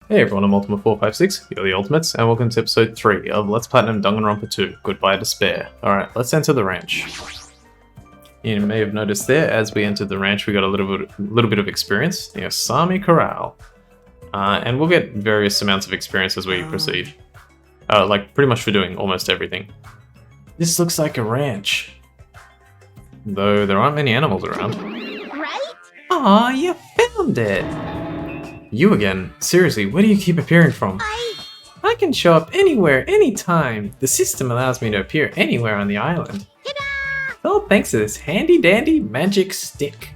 Hey everyone, I'm Ultima456, you're the Ultimates, and welcome to episode 3 of Let's Platinum Danganronpa 2, Goodbye Despair. Alright, let's enter the ranch. You may have noticed there, as we entered the ranch, we got a little bit of experience, the Osami Corral. And we'll get various amounts of experience as we proceed. Like, pretty much for doing almost everything. This looks like a ranch. Though there aren't many animals around. Right? Aw, you found it! You again? Seriously, where do you keep appearing from? I can show up anywhere, anytime. The system allows me to appear anywhere on the island. Ta-da! Oh, thanks to this handy dandy magic stick.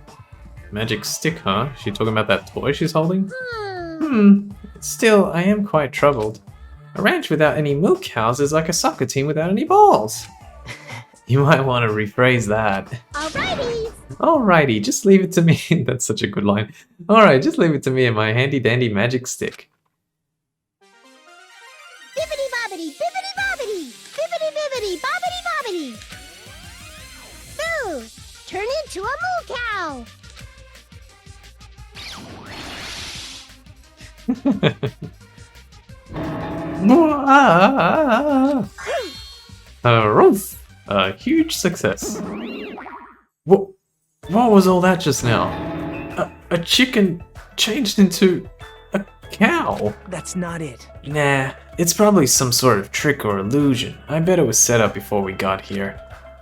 Magic stick, huh? She talking about that toy she's holding? Still, I am quite troubled. A ranch without any milk cows is like a soccer team without any balls. You might want to rephrase that. Alrighty! Alrighty, just leave it to me. That's such a good line. Alright, just leave it to me and my handy dandy magic stick. Bibbidi bobbidi, bibbidi bobbidi, bibbidi bibbidi, bobbidi bobbidi. Boo! Turn into a moo cow! Rumph! A huge success. What was all that just now? A chicken changed into a cow. That's not it. Nah, it's probably some sort of trick or illusion. I bet it was set up before we got here.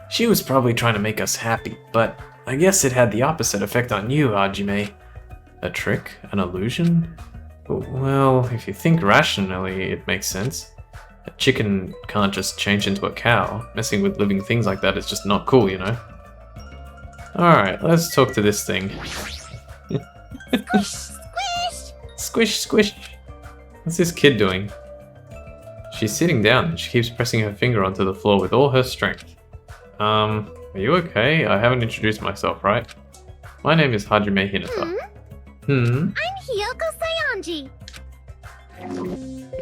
She was probably trying to make us happy, but I guess it had the opposite effect on you, Hajime. A trick? An illusion? Well, if you think rationally, it makes sense. A chicken can't just change into a cow. Messing with living things like that is just not cool, you know? Alright, let's talk to this thing. Squish! Squish, squish. What's this kid doing? She's sitting down and she keeps pressing her finger onto the floor with all her strength. Are you okay? I haven't introduced myself, right? My name is Hajime Hinata. I'm Hiyoko Sayonji.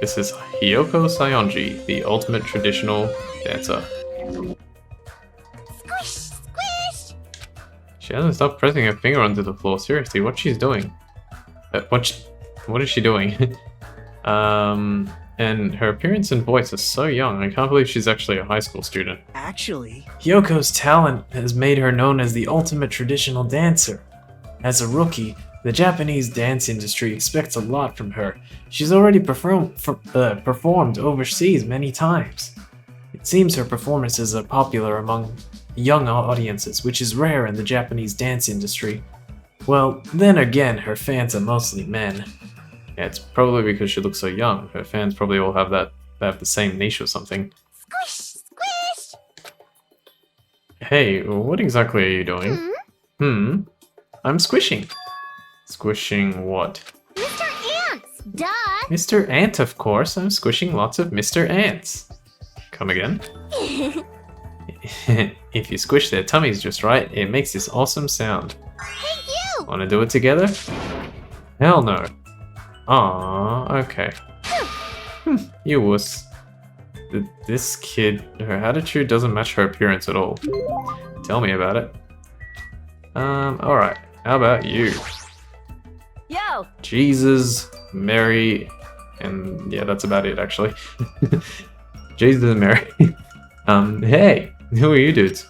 This is Hiyoko Sayonji, the ultimate traditional dancer. Squish! Squish! She hasn't stopped pressing her finger onto the floor. Seriously, what she's doing? What is she doing? And her appearance and voice are so young. I can't believe she's actually a high school student. Actually, Hyoko's talent has made her known as the ultimate traditional dancer. As a rookie, the Japanese dance industry expects a lot from her. She's already performed overseas many times. It seems her performances are popular among young audiences, which is rare in the Japanese dance industry. Well, then again, her fans are mostly men. Yeah, it's probably because she looks so young. Her fans probably all have the same niche or something. Squish! Squish! Hey, what exactly are you doing? I'm squishing. Squishing what? Mr. Ants! Duh! Mr. Ant, of course. I'm squishing lots of Mr. Ants. Come again? If you squish their tummies just right, it makes this awesome sound. Hey, you! Wanna do it together? Hell no. Aww, okay. You wuss. This kid, her attitude doesn't match her appearance at all. Tell me about it. Alright. How about you? Yo! Jesus, Mary, and yeah, that's about it actually. Jesus and Mary. Hey, who are you dudes?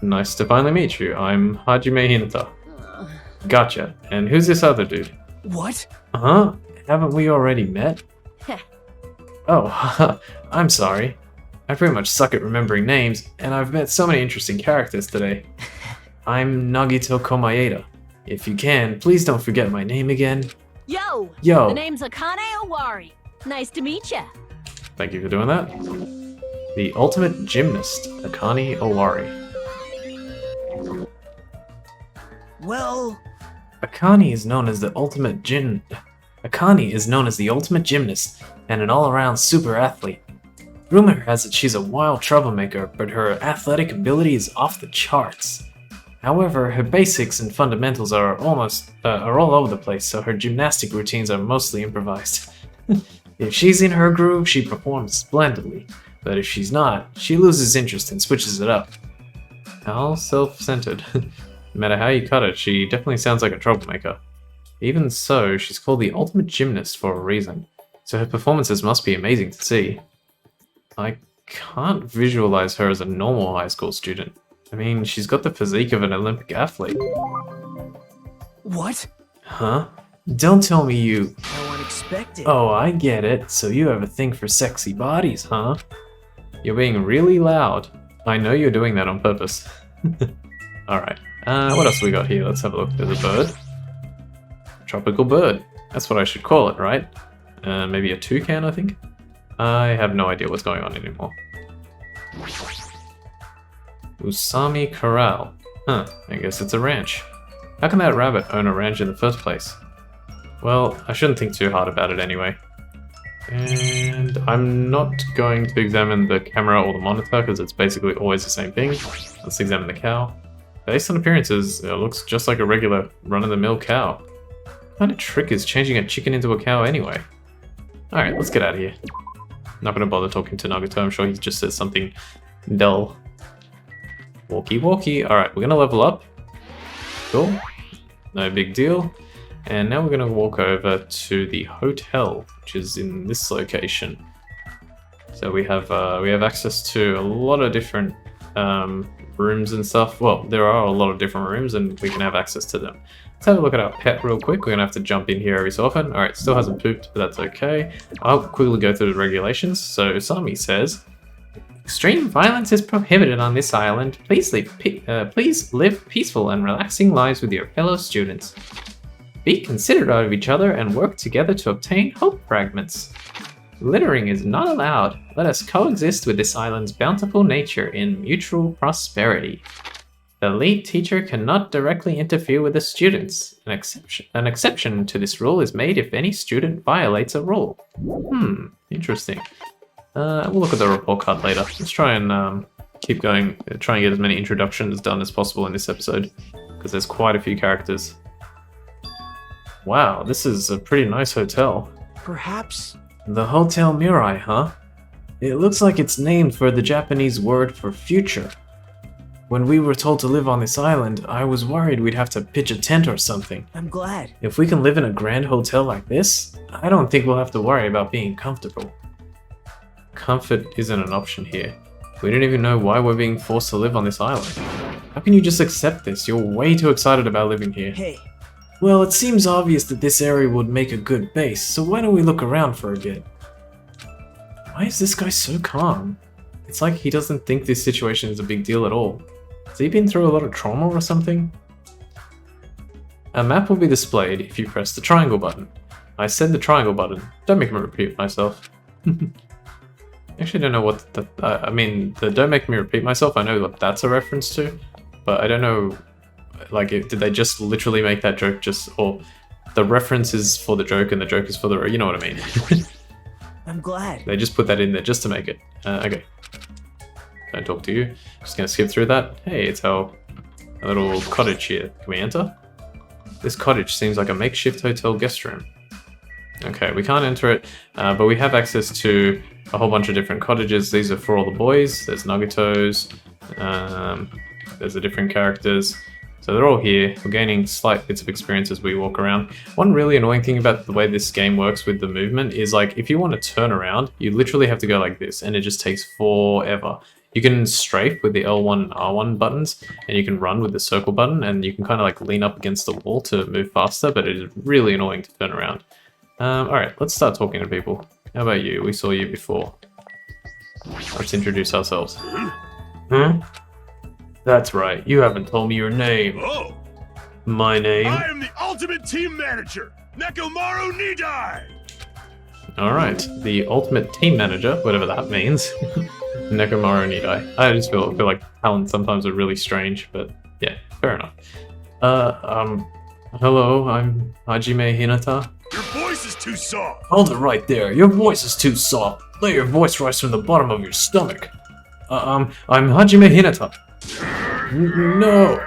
Nice to finally meet you. I'm Hajime Hinata. Gotcha. And who's this other dude? what? Huh? Haven't we already met? Oh, I'm sorry. I pretty much suck at remembering names, and I've met so many interesting characters today. I'm Nagito Komaeda. If you can, please don't forget my name again. Yo! Yo. The name's Akane Owari. Nice to meet ya. Thank you for doing that. The ultimate gymnast, Akane Owari. Well, Akane is known as the ultimate gymnast and an all-around super athlete. Rumor has it she's a wild troublemaker, but her athletic ability is off the charts. However, her basics and fundamentals are all over the place, so her gymnastic routines are mostly improvised. If she's in her groove, she performs splendidly, but if she's not, she loses interest and switches it up. How self-centered. No matter how you cut it, she definitely sounds like a troublemaker. Even so, she's called the ultimate gymnast for a reason, so her performances must be amazing to see. I can't visualize her as a normal high school student. I mean, she's got the physique of an Olympic athlete. What? Huh? Don't tell me you... How unexpected. Oh, I get it. So you have a thing for sexy bodies, huh? You're being really loud. I know you're doing that on purpose. Alright. What else we got here? Let's have a look. There's a bird. Tropical bird. That's what I should call it, right? Maybe a toucan, I think? I have no idea what's going on anymore. Usami Corral. Huh, I guess it's a ranch. How can that rabbit own a ranch in the first place? Well, I shouldn't think too hard about it anyway. And I'm not going to examine the camera or the monitor because it's basically always the same thing. Let's examine the cow. Based on appearances, it looks just like a regular run-of-the-mill cow. What kind of trick is changing a chicken into a cow anyway? Alright, let's get out of here. Not gonna bother talking to Nagato, I'm sure he just says something dull. Walkie walkie. Alright, we're gonna level up. Cool. No big deal. And now we're gonna walk over to the hotel, which is in this location. So we have access to a lot of different rooms and stuff. Well, there are a lot of different rooms and we can have access to them. Let's have a look at our pet real quick. We're gonna have to jump in here every so often. Alright, still hasn't pooped, but that's okay. I'll quickly go through the regulations. So Usami says, extreme violence is prohibited on this island. Please live peaceful and relaxing lives with your fellow students. Be considerate of each other and work together to obtain hope fragments. Littering is not allowed. Let us coexist with this island's bountiful nature in mutual prosperity. The lead teacher cannot directly interfere with the students. An exception to this rule is made if any student violates a rule. Interesting. We'll look at the report card later. Let's try and keep going, try and get as many introductions done as possible in this episode, because there's quite a few characters. Wow, this is a pretty nice hotel. Perhaps. The Hotel Mirai, huh? It looks like it's named for the Japanese word for future. When we were told to live on this island, I was worried we'd have to pitch a tent or something. I'm glad. If we can live in a grand hotel like this, I don't think we'll have to worry about being comfortable. Comfort isn't an option here. We don't even know why we're being forced to live on this island. How can you just accept this? You're way too excited about living here. Hey. Well, it seems obvious that this area would make a good base, so why don't we look around for a bit? Why is this guy so calm? It's like he doesn't think this situation is a big deal at all. Has he been through a lot of trauma or something? A map will be displayed if you press the triangle button. I said the triangle button. Don't make me repeat myself. Actually, I don't know what the... the don't make me repeat myself, I know what that's a reference to, but I don't know... Like, did they just literally make that joke just, or the reference is for the joke and the joke is for the, you know what I mean? I'm glad. They just put that in there just to make it. Okay. Don't talk to you. Just gonna skip through that. Hey, it's our little cottage here. Can we enter? This cottage seems like a makeshift hotel guest room. Okay, we can't enter it, but we have access to a whole bunch of different cottages. These are for all the boys. There's Nagato's. There's the different characters. So they're all here. We're gaining slight bits of experience as we walk around. One really annoying thing about the way this game works with the movement is, like, if you want to turn around, you literally have to go like this, and it just takes forever. You can strafe with the L1 and R1 buttons, and you can run with the circle button, and you can kind of like lean up against the wall to move faster, but it is really annoying to turn around. Alright, let's start talking to people. How about you? We saw you before. Let's introduce ourselves. That's right, you haven't told me your name. Oh, My name? I am the ultimate team manager, Nekomaru Nidai! Alright, the ultimate team manager, whatever that means. Nekomaru Nidai. I just feel like talents sometimes are really strange, but yeah, fair enough. Hello, I'm Hajime Hinata. Your voice is too soft! Hold it right there, your voice is too soft. Let your voice rise from the bottom of your stomach. I'm Hajime Hinata.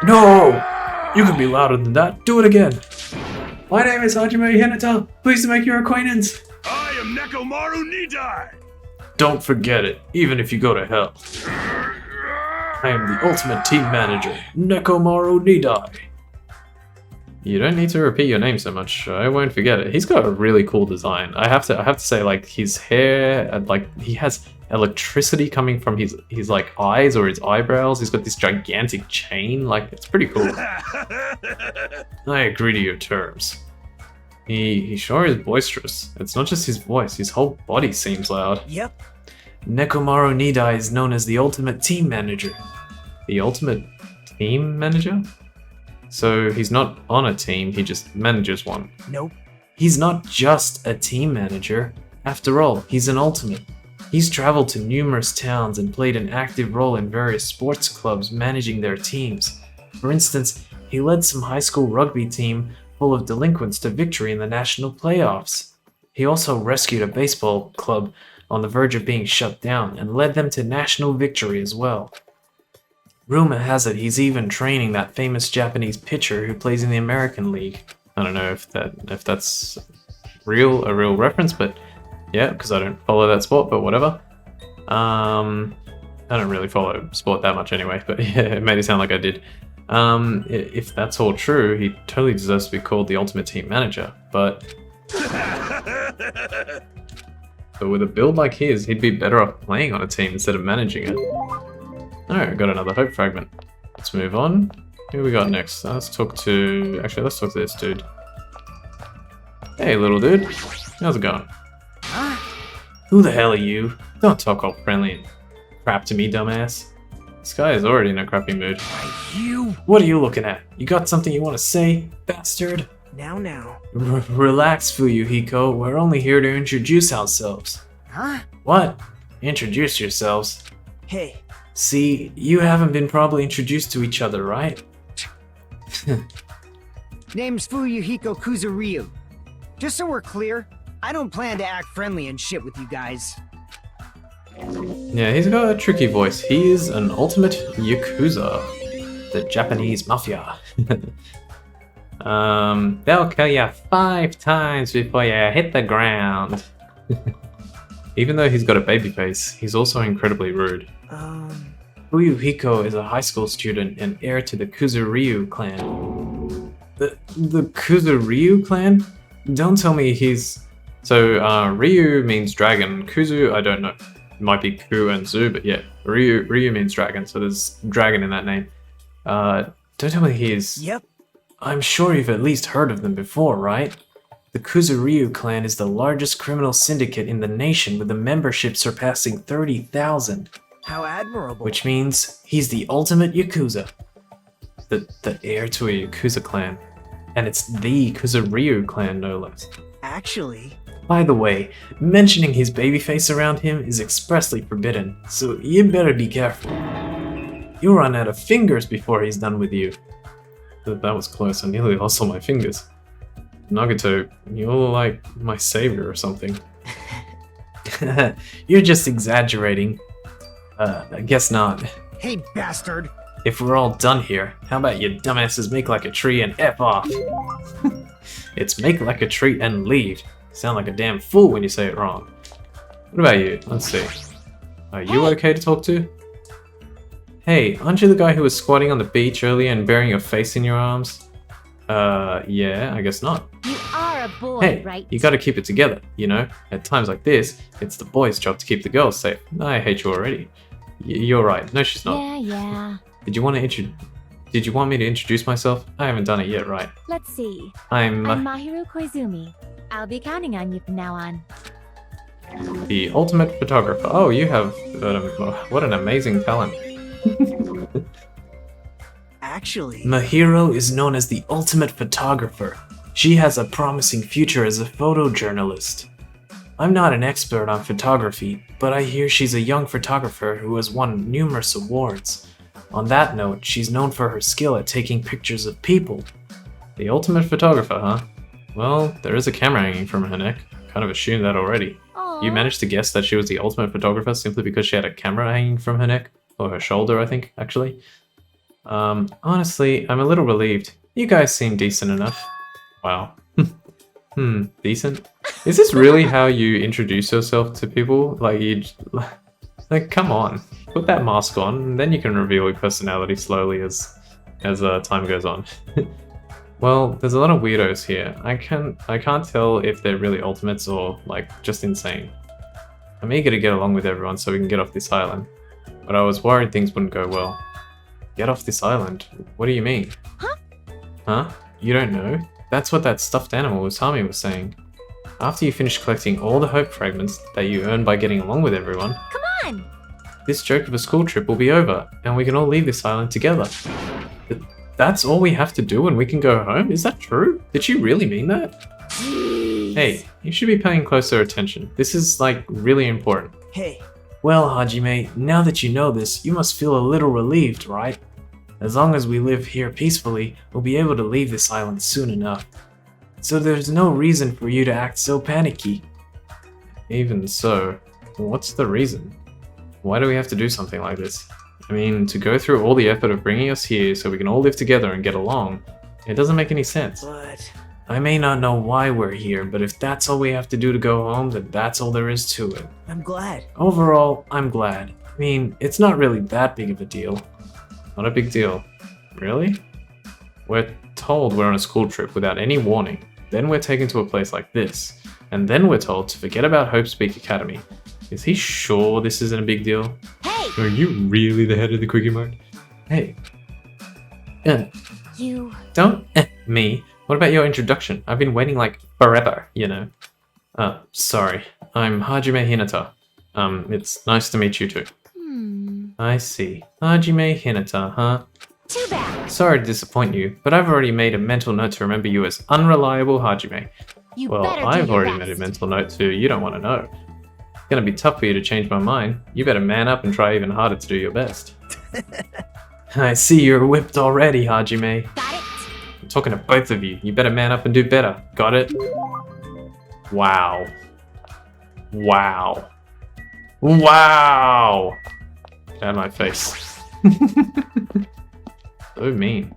No! You can be louder than that. Do it again. My name is Hajime Hinata. Pleased to make your acquaintance. I am Nekomaru Nidai! Don't forget it, even if you go to hell. I am the ultimate team manager, Nekomaru Nidai. You don't need to repeat your name so much. I won't forget it. He's got a really cool design. I have to say, like, his hair and like he has electricity coming from his like eyes or his eyebrows. He's got this gigantic chain. Like, it's pretty cool. I agree to your terms. He sure is boisterous. It's not just his voice. His whole body seems loud. Yep. Nekomaru Nidai is known as the ultimate team manager. The ultimate team manager? So he's not on a team, he just manages one. Nope. He's not just a team manager. After all, he's an ultimate. He's traveled to numerous towns and played an active role in various sports clubs managing their teams. For instance, he led some high school rugby team full of delinquents to victory in the national playoffs. He also rescued a baseball club on the verge of being shut down and led them to national victory as well. Rumor has it he's even training that famous Japanese pitcher who plays in the American League. I don't know if that's a real reference, but yeah, because I don't follow that sport, but whatever. I don't really follow sport that much anyway, but yeah, it made it sound like I did. If that's all true, he totally deserves to be called the ultimate team manager, but with a build like his, he'd be better off playing on a team instead of managing it. Alright, got another hope fragment. Let's move on. Who we got next? Let's talk to this dude. Hey, little dude. How's it going? Who the hell are you? Don't talk all friendly and crap to me, dumbass. This guy is already in a crappy mood. You. What are you looking at? You got something you want to say, bastard? Now. Relax, Fuyuhiko. We're only here to introduce ourselves. Huh? What? Introduce yourselves. Hey. See, you haven't been properly introduced to each other, right? Name's Fuyuhiko Kuzuryu. Just so we're clear, I don't plan to act friendly and shit with you guys. Yeah, he's got a tricky voice. He is an ultimate Yakuza, the Japanese mafia. They'll kill you 5 times before you hit the ground. Even though he's got a baby face, he's also incredibly rude. Fuyuhiko is a high school student and heir to the Kuzuryu clan. The Kuzuryu clan? Don't tell me he's... So, Ryu means dragon. Kuzu, I don't know. It might be Ku and Zu, but yeah. Ryu means dragon, so there's dragon in that name. Don't tell me he is... Yep. I'm sure you've at least heard of them before, right? The Kuzuryu clan is the largest criminal syndicate in the nation with a membership surpassing 30,000. How admirable. Which means he's the ultimate Yakuza. The heir to a Yakuza clan. And it's the Kuzuryu clan, no less. Actually... By the way, mentioning his babyface around him is expressly forbidden, so you better be careful. You'll run out of fingers before he's done with you. That was close, I nearly lost all my fingers. Nagato, you're like my savior or something. You're just exaggerating. I guess not. Hey, bastard! If we're all done here, how about you dumbasses make like a tree and F off? It's make like a tree and leave. Sound like a damn fool when you say it wrong. What about you? Let's see. Are you okay to talk to? Hey, aren't you the guy who was squatting on the beach earlier and burying your face in your arms? Yeah, I guess not. You are a boy, Hey, right? you gotta keep it together, you know? At times like this, it's the boys' job to keep the girls safe. I hate you already. You're right. No, she's not. Yeah. Did you want me to introduce myself? I haven't done it yet, right? Let's see. I'm Mahiru Koizumi. I'll be counting on you from now on. the ultimate photographer. Oh, you have... what an amazing talent. Actually... Mahiro is known as the ultimate photographer. She has a promising future as a photojournalist. I'm not an expert on photography, but I hear she's a young photographer who has won numerous awards. On that note, she's known for her skill at taking pictures of people. The ultimate photographer, huh? Well, there is a camera hanging from her neck. Kind of assumed that already. Aww. You managed to guess that she was the ultimate photographer simply because she had a camera hanging from her neck? Or her shoulder, I think, actually. Honestly, I'm a little relieved. You guys seem decent enough. Wow. Decent? Is this really how you introduce yourself to people? Like, come on. Put that mask on, and then you can reveal your personality slowly as time goes on. Well, there's a lot of weirdos here. I can't tell if they're really ultimates or, like, just insane. I'm eager to get along with everyone so we can get off this island. But I was worried things wouldn't go well. Get off this island? What do you mean? Huh? Huh? You don't know? That's what that stuffed animal Usami was saying. After you finish collecting all the hope fragments that you earn by getting along with everyone, Come on! this joke of a school trip will be over, and we can all leave this island together. That's all we have to do and we can go home? Is that true? Did she really mean that? Hey, you should be paying closer attention. This is, like, really important. Hey, Well, Hajime, now that you know this, you must feel a little relieved, right? As long as we live here peacefully, we'll be able to leave this island soon enough. So there's no reason for you to act so panicky. Even so, what's the reason? Why do we have to do something like this? I mean, to go through all the effort of bringing us here so we can all live together and get along, it doesn't make any sense. but I may not know why we're here, but if that's all we have to do to go home, then that's all there is to it. I'm glad. Overall, I'm glad. I mean, it's not really that big of a deal. Not a big deal. Really? We're told we're on a school trip without any warning. Then we're taken to a place like this. And then we're told to forget about Hope Speak Academy. Is he sure this isn't a big deal? Hey! Are you really the head of the Quickie Mart? Hey. You. Don't me. What about your introduction? I've been waiting like forever, you know. Sorry. I'm Hajime Hinata. It's nice to meet you too. I see. Hajime Hinata, huh? Too bad. Sorry to disappoint you, but I've already made a mental note to remember you as Unreliable Hajime. You Well, better do I've your already best. made a mental note to You Don't Want to Know. It's gonna be tough for you to change my mind. You better man up and try even harder to do your best. I see you're whipped already, Hajime. Got it? I'm talking to both of you. You better man up and do better. Got it? Wow. Wow. Wow! Get out of my face. So mean.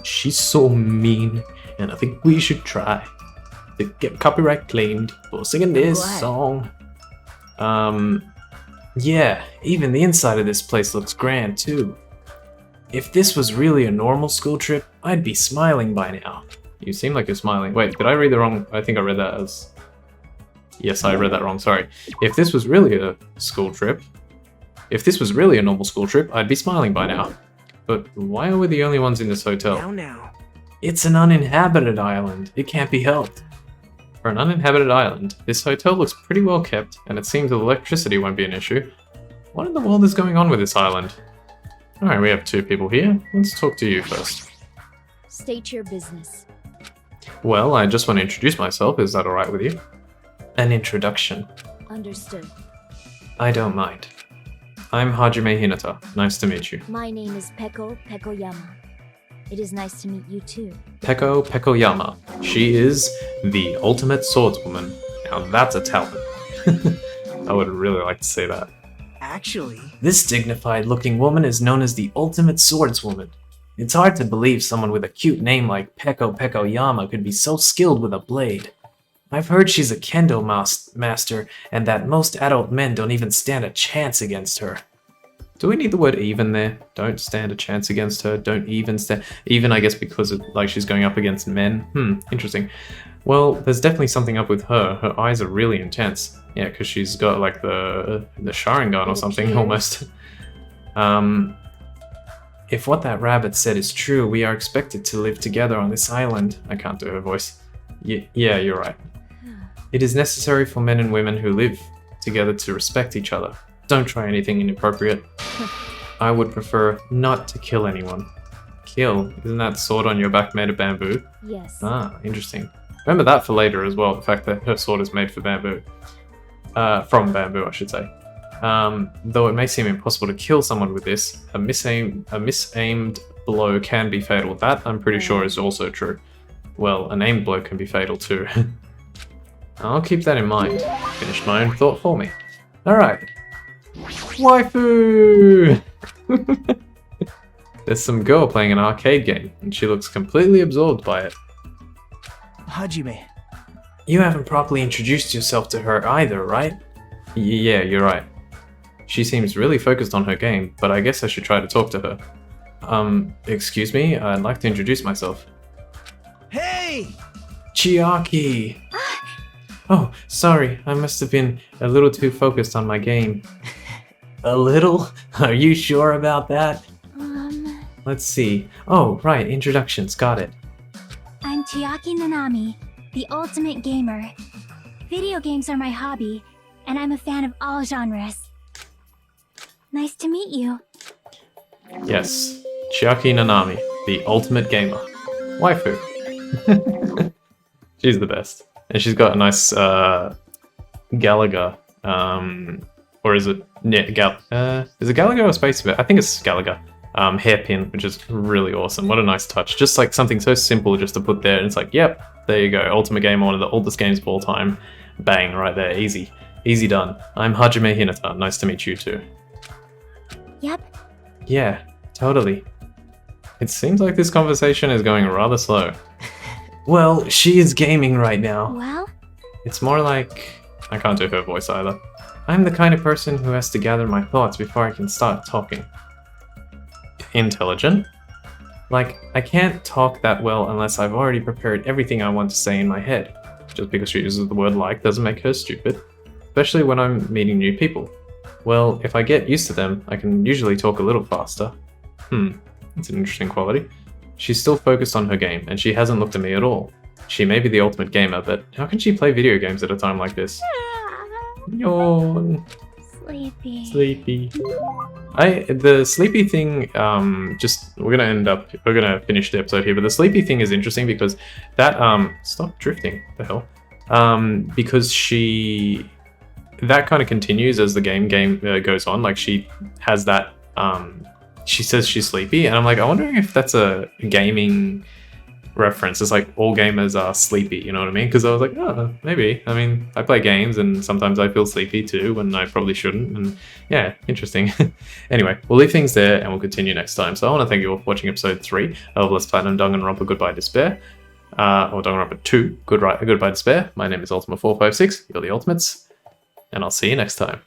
She's so mean, and I think we should try to get copyright claimed for singing this Glad. song. Yeah, even the inside of this place looks grand too. If this was really a normal school trip, I'd be smiling by now. You seem like you're smiling. Wait, did I read the wrong? I think I read that as... Yes, I read that wrong, sorry. If this was really a school trip... If this was really a normal school trip, I'd be smiling by now. But why are we the only ones in this hotel? Now. It's an uninhabited island. It can't be helped. For an uninhabited island, this hotel looks pretty well kept, and it seems that electricity won't be an issue. What in the world is going on with this island? Alright, we have two people here. Let's talk to you first. State your business. Well, I just want to introduce myself. Is that alright with you? An introduction. Understood. I don't mind. I'm Hajime Hinata. Nice to meet you. My name is Peko Pekoyama. It is nice to meet you too. Peko Pekoyama. She is the ultimate swordswoman. Now that's a talent. I would really like to say that. Actually, This dignified-looking woman is known as the ultimate swordswoman. It's hard to believe someone with a cute name like Peko Pekoyama could be so skilled with a blade. I've heard she's a kendo master, and that most adult men don't even stand a chance against her. Do we need the word even there? Don't stand a chance against her, don't even stand... Even, I guess, because like she's going up against men? Interesting. Well, there's definitely something up with her. Her eyes are really intense. Yeah, because she's got like the Sharingan or something, almost. If what that rabbit said is true, we are expected to live together on this island. I can't do her voice. Yeah, you're right. It is necessary for men and women who live together to respect each other. Don't try anything inappropriate. I would prefer not to kill anyone. Kill? Isn't that sword on your back made of bamboo? Yes. Ah, interesting. Remember that for later as well, the fact that her sword is made for bamboo. From bamboo, I should say. Though it may seem impossible to kill someone with this, a misaimed blow can be fatal. That, I'm pretty sure, is also true. Well, an aimed blow can be fatal too. I'll keep that in mind. Finished my own thought for me. Alright. Waifu! There's some girl playing an arcade game, and she looks completely absorbed by it. Hajime. You haven't properly introduced yourself to her either, right? Yeah, you're right. She seems really focused on her game, but I guess I should try to talk to her. Excuse me, I'd like to introduce myself. Hey! Chiaki! Oh, sorry. I must have been a little too focused on my game. A little? Are you sure about that? Let's see. Oh, right. Introductions. Got it. I'm Chiaki Nanami, the ultimate gamer. Video games are my hobby, and I'm a fan of all genres. Nice to meet you. Yes. Chiaki Nanami, the ultimate gamer. Waifu. She's the best. And she's got a nice Galaga. Or is it... Yeah, is it Galaga or Space Bit? I think it's Galaga. Hairpin, which is really awesome. What a nice touch. Just like something so simple just to put there. And it's like, yep, there you go. Ultimate Gamer, one of the oldest games of all time. Bang, right there. Easy. Easy done. I'm Hajime Hinata. Nice to meet you too. Yep. Yeah, totally. It seems like this conversation is going rather slow. Well, she is gaming right now. Well, It's more like... I can't do her voice either. I'm the kind of person who has to gather my thoughts before I can start talking. Intelligent? Like, I can't talk that well unless I've already prepared everything I want to say in my head. Just because she uses the word like doesn't make her stupid. Especially when I'm meeting new people. Well, if I get used to them, I can usually talk a little faster. That's an interesting quality. She's still focused on her game, and she hasn't looked at me at all. She may be the ultimate gamer, but how can she play video games at a time like this? Yawn. sleepy. Sleepy. The sleepy thing, we're gonna finish the episode here, but the sleepy thing is interesting because that, stop drifting, the hell. Because that kind of continues as the game goes on, like she has that, she says she's sleepy, and I'm like, I'm wondering if that's a gaming reference. It's like all gamers are sleepy, you know what I mean? Because I was like, oh, maybe. I mean, I play games and sometimes I feel sleepy too when I probably shouldn't. And yeah, interesting. Anyway, we'll leave things there and we'll continue next time. So I want to thank you all for watching episode 3 of Blessed Platinum Danganronpa Goodbye Despair. Or Danganronpa 2 Goodbye Despair. My name is Ultima456. You're the Ultimates. And I'll see you next time.